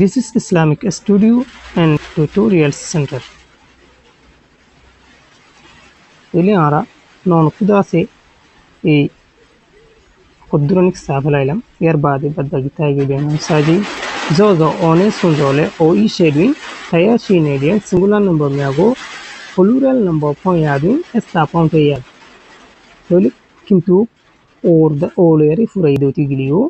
This is Islamic Studio and Tutorials Center. Ili ara non kudase e kodronik safalaylam yer baade badagita geben saji zozo one sunzole o I shading taya shinedian singular number meago plural number point yadin esta point yad toli kintu or the oleri furaidoti giliyo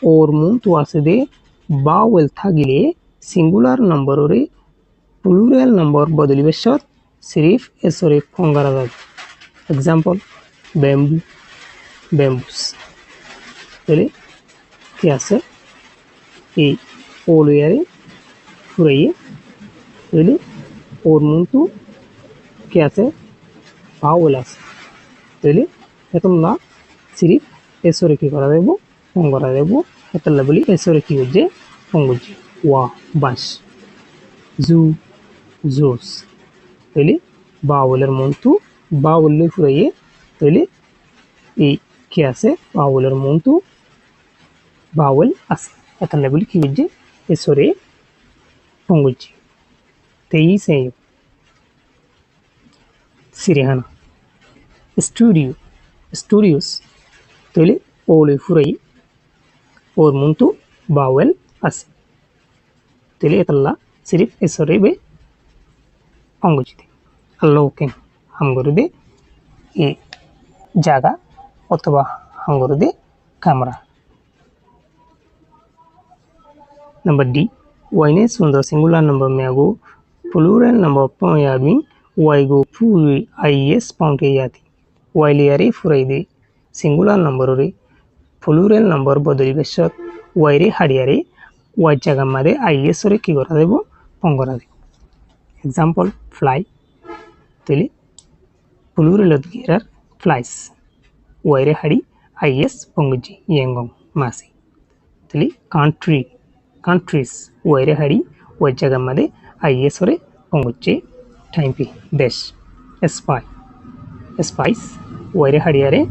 or mun tuasede vowel thagile singular number ore plural number bodoli beshot sirif esore fongaragad. Example bamboo, bamboos. Tele kiase e oleri furaye tele or mun tu kiase vowel as tele etumna sirif esore ki kora debo fongara debo etalla boli esore ki hoje fongoji wa bash zoo zoos tele vowel muntu vowel le furaye tele e kiase vowel muntu vowel as etalla boli ki hoje esore fongoji teyi seyo sirihana studio studios tele ole furaye or muntu vowel as tele etalla sirif esore be fongoji unlocking hamgoride e jaga অথবা hamgoride camera. Number D wine sundo singular number meago plural number point yadin y go puri is point yati while yare furaide singular number ore plural number bodoli beshot y re hadiyare y jaga made is ore ki gora debo pongora debo. Example fly tele plural odgirar flies y re hadi is pongoji yengong masi tele country countries y re hadi y jaga made is ore pongoche time p dash spy spice y re hadiyare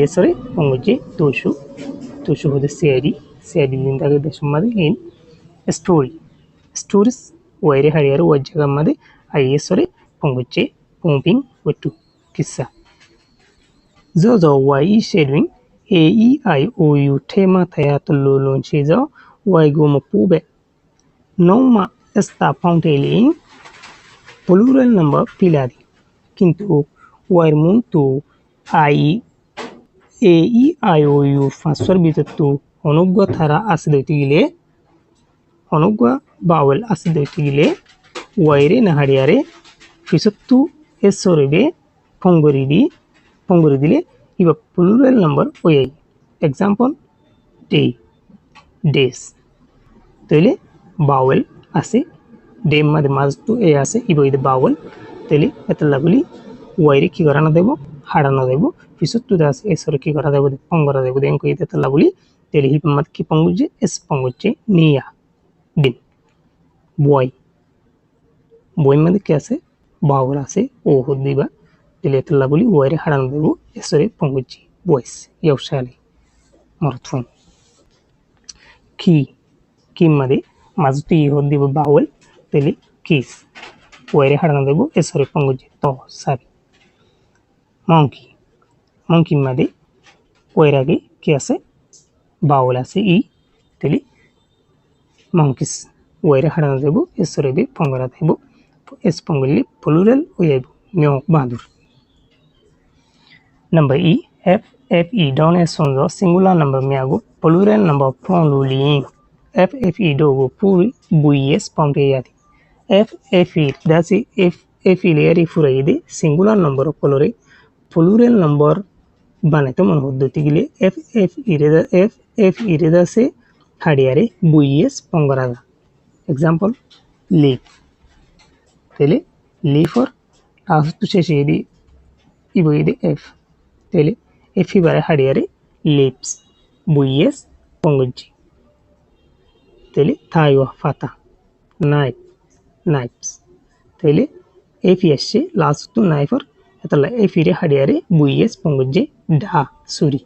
is ore pongoche tushu hode cid lindaga dash made in story stories y re hadiyare y jaga made is ore pongoche pumping wetu kissa zozo y shading a e I o u tema tayatullo lonchizo y go mapube noma esta pountelin plural number piladi kintu y muntu I a e I o u faswar bitatu onugwa thara asdotigile onugwa vowel asdotigile y re nahadiyare fisattu esorebe pongoridile iba plural number oyai. Example day days tele vowel ase day made maztu e ase iba ide vowel tele etalla boli y re ki garana debo hadana debo fisattu das esore ki gara debo pongora debo denko ide etalla boli tele hip mat ki ponguje es pongoche niya din boy boy made ki ase vowel ase o hodiba tele etalla boli y re hadana debo esore pongoche boys yawshali marthum key made maztu e hodiba vowel tele keys y re hadana debo esore pongoche to sabi monkey made y rage ki ase vowel ase e tele monkeys y re hadana debo esore be pongora debo es pongoli plural oyaibo meo badur. Number E FFE down as sonzo singular number meago plural number from lulin FFE dogo puri buyes ponte yati FFE that's FFE leri furaide singular number colore plural number banete mon hoddotigile FFE reda se hadiyare buyes pongaraga. Example leaf tele leaf or astu sheshedi iboide f tele efi bare hadiyare lips buyes pongoji tele tayo fata knives tele efi eshe last to knife or etala efi re hadiyare buyes pongoji da suri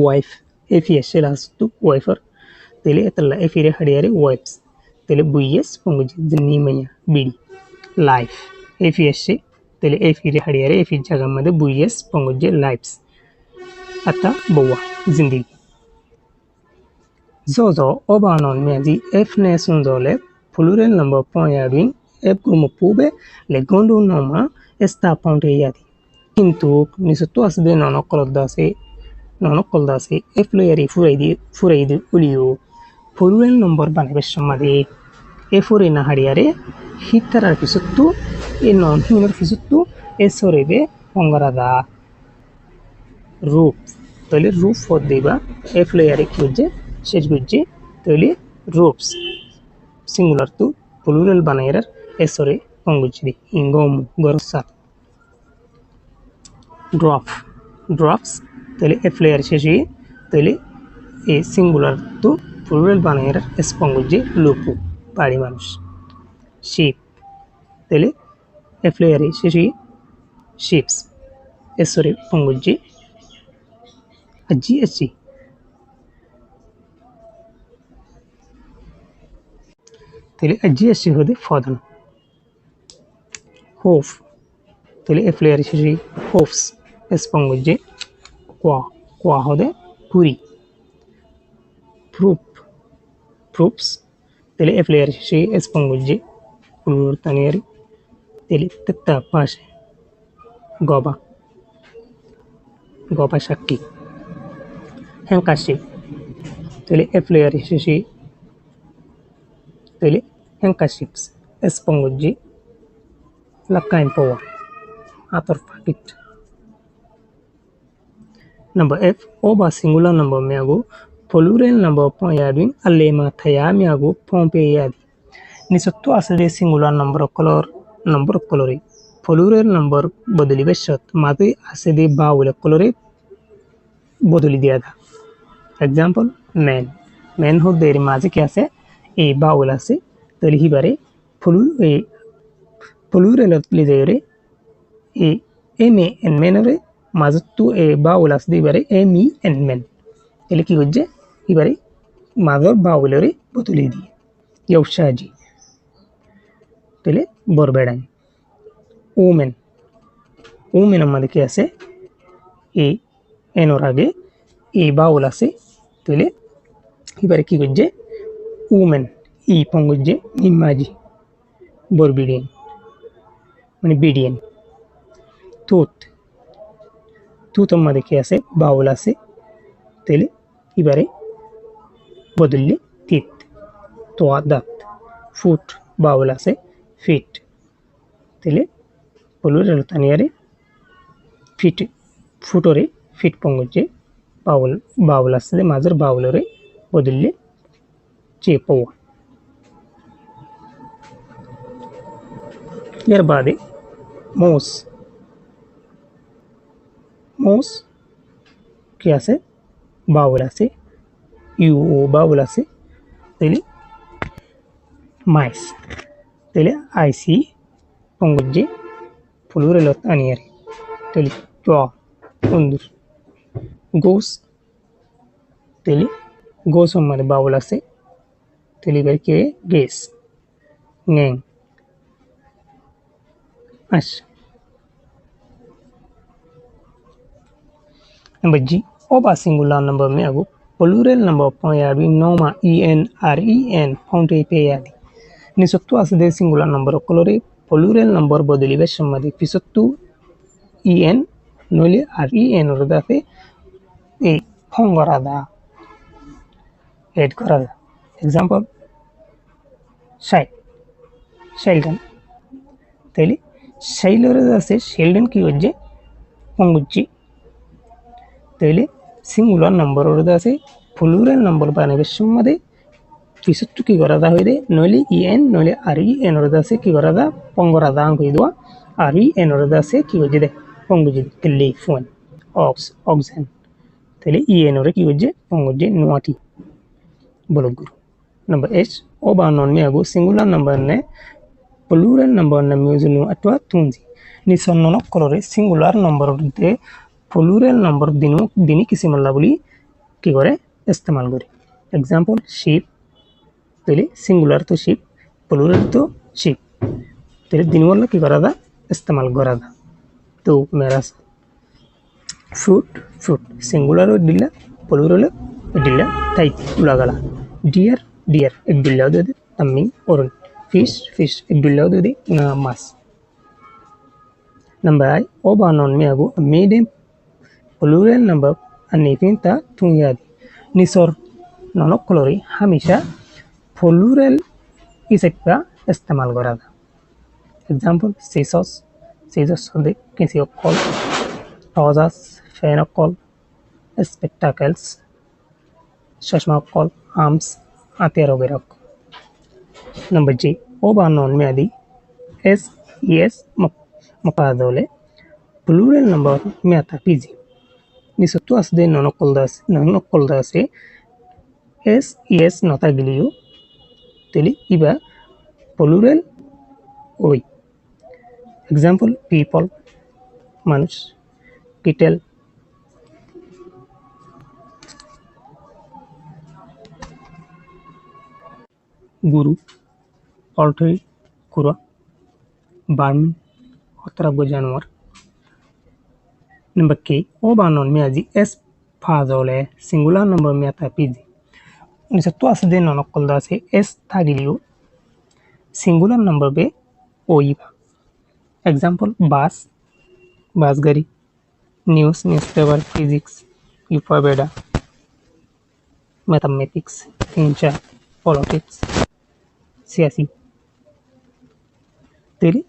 wife efi eshe last to wife or tele etalla efire hadiare wipes tele buyes ponguji nimanya bidi life efiyeshe tele efire hadiare efi jagamade buyes ponguji lives ata bowa zindigi zozo obanon meadi efne sunzole plural number point yadwin ep como pube le gondo noma esta ponte yadi কিন্তু নিসতো আসবে ননকলদাসে এফ্লোয়ারি ফুরাইদি উলিও ফুরুয়েল নম্বর বানাবে সমাদে এফোরে না হারিয়ারে হিতারার পিছতু এ নন হিমের পিছতু এ সরেবে অঙ্গরাদা রূপ তাহলে রূপ for দিবা এফ্লোয়ারি কি হচ্ছে শেষ বুঝছে তাহলে রূপস সিঙ্গুলার তু প্লুরাল বানাইরার এ সরে অঙ্গুচি ইঙ্গম গরসা drops তাহলে এফ্লোয়ার শেষে তাহলে এই সিঙ্গুলার তো প্লুরাল বানাইরার এসপঙ্গুজে লুপু পাড়ি মানুষ শিপ তাহলে এফ্লোয়ার শেষে শিপস এসরে পঙ্গুজে জিএসসি তাহলে জিএসসি হতে ফদন হোফ তাহলে এফ্লোয়ার শেষে হোফস এসপঙ্গুজে কোয়া হতে Puri proofs tele eflayer shi esponguje ulur taneri tele tetta pashe goba shakki handkerchief tele eflayer shi tele handkerchiefs esponguje lakain power ator pakit number f oba singular number me ago plural number point yadwin allema thayami ago pompe yadi nisotto asade singular number colore plural number bodoli beshat mate asade bawle colore bodoli diada example man ho deri maje ki ase e bawle ase toli hibare plural lidere e me en menore mazuttu e bawle ase dibare e mi en men ele ki hojje এবারে mother বাউলেরে বদলে দিয়ে ইয়ৌশাজি তাহলে বরবেড়াই women আমাদের কি আছে এই এনর আগে এই বাউল আছে তাহলে এবারে কি করছে ওমেন ই পঙ্গজে নিমাজি বরবিডিয়ান মানে বিডিয়ান তুত আমাদের কি আছে বাউল আছে তাহলে এবারে বদললে তিত তোয়া দাঁত ফুট বাউল আছে ফিট তাহলে প্লুরাল তানিয়ারে ফিট ফুটরে ফিট পঙ্গজে বাউল আছে মাঝের বাউলরে বদললে চেপোয়া এর বাদে মোস কি আছে বাউল আছে বাউল আছে তাহলে মাইস তাহলে আইসি পঙ্গজে প্লুরাল আনিয়ারে তাহলে চ বন্ধুর গোস তাহলে গোস মানে বাউল আছে তাহলে এবার কে গেস ন্যাং আচ্ছা number G oba singular number me ago plural number point yadi noma en fonte pe yadi nisottu asde singular number colore plural number bodolibe samadi pisottu en nole en rodafe e fongorada add korada example sheldon tele shailorada ase sheldon ki hojje ponguchi তাহলে singular number ওর আছে plural number বানাবে সম্মাদে পিছতু কি করা দা হইদে নইলে EN নইলে আর N ওর আছে কি করা দা পঙ্গরা দা কই দোয়া আর এন ওর আছে কি হইছে দে পঙ্গুজি টেলিফোন অক্সিজেন তাহলে ইএন ওর কি হইছে পঙ্গুজি নোয়াটি বলগুরু নাম্বার এস ও বা নন মে আগো সিঙ্গুলার নাম্বার নে প্লুরাল নাম্বার না মিউজুনো আতwa তুনজি নিসন্ন করে সিঙ্গুলার নাম্বার দে প্লুরাল নম্বর দিনই কিসি মাল্লা বলি কি করে ইস্তেমাল করি Example sheep তাহলে সিঙ্গুলার তো sheep প্লুরাল তো sheep তাহলে দিনওয়ালা কি করা দা ইস্তেমাল করা দা তো মেরা fruit fruit singular dilla plural dilla type ulagala deer deer ek dilla de tammi oron fish fish ek dilla de mas number I oba non me ago medium plural number anifinta tunyadi nisor nono colori hamisha plural isekta istemal gorada example scissors scissors de kisi call trousers phenocol spectacles chashma arms atero berok number G oba non me adi s yes mapadole plural number me ata pg ni sotu asde nonokol das s yes nota giliyo teli iba plural oi example people manush kettle guru poultry kura barman otrabo जानवर number K oba non me aji s fazole singular number me ata pg ni se to asde nonokol da se s thagiliyo singular number be oiba example bus bus gari news newspaper physics alphabeta mathematics nature politics siasi three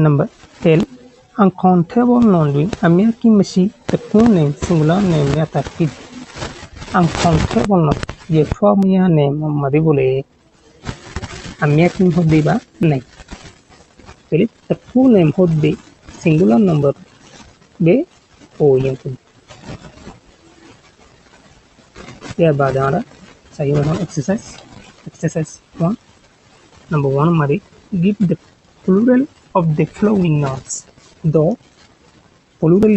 number L uncountable non-doing amyaki mashi the full name singular name ya tarkib uncountable non ye form ya name madi bole amyaki hodde ba nahi teri the full name hodde singular number be o yentu ya badara sayo exercise exercise 1 number 1 madi give the plural of the following nouns though plural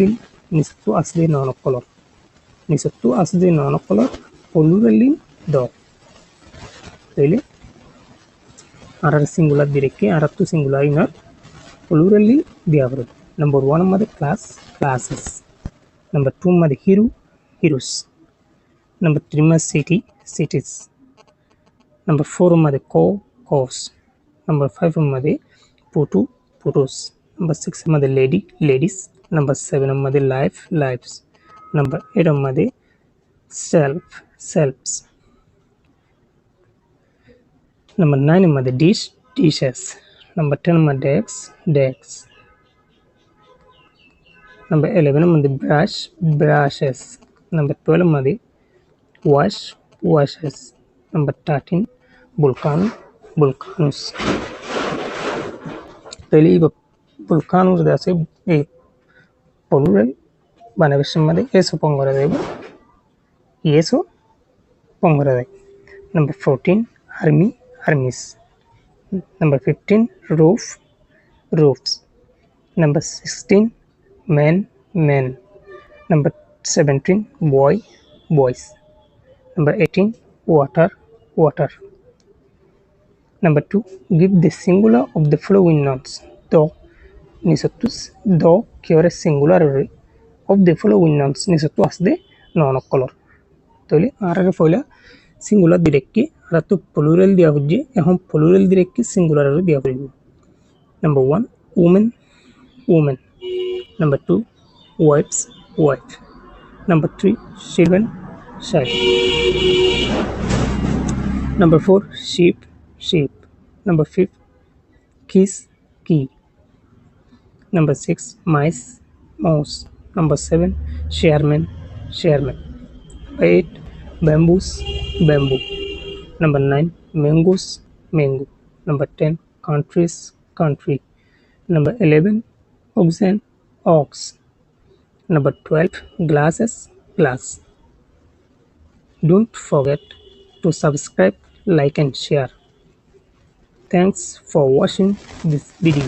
nisatu asli nonocolor nisatu asli nonocolor plural though really arar singular direkke arattu singular inar plural diavru number 1 madi class classes number 2 madi hero heroes number 3 madi city cities number 4 madi course number 5 madi photo photos number 6 madi lady ladies number 7 madi life lives number 8 madi self selves number 9 madi dish dishes number 10 madi decks decks number 11 madi brush brushes number 12 madi wash washes number 13 volcano volcanoes teli volcanoes dase e plural banavisham madi eso pongora debo eso pongora de number 14 army armies number 15 roof roofs number 16 men men number 17 boy boys number 18 water water number 2 give the singular of the following nouns though nisatus though kiore singular of the following nouns nisatu asde nonocolor tole arage foila singular direkki aratu plural dia hujje ehon plural direkki singular dia hujje number 1 woman woman number 2 wives wife number 3 children child number 4 sheep sheep number 5 keys key number 6 mice mouse number 7 chairman chairman number 8 bamboos bamboo number 9 mangoes mango number 10 countries country number 11 oxen ox number 12 glasses glass don't forget to subscribe like and share. Thanks for watching this video.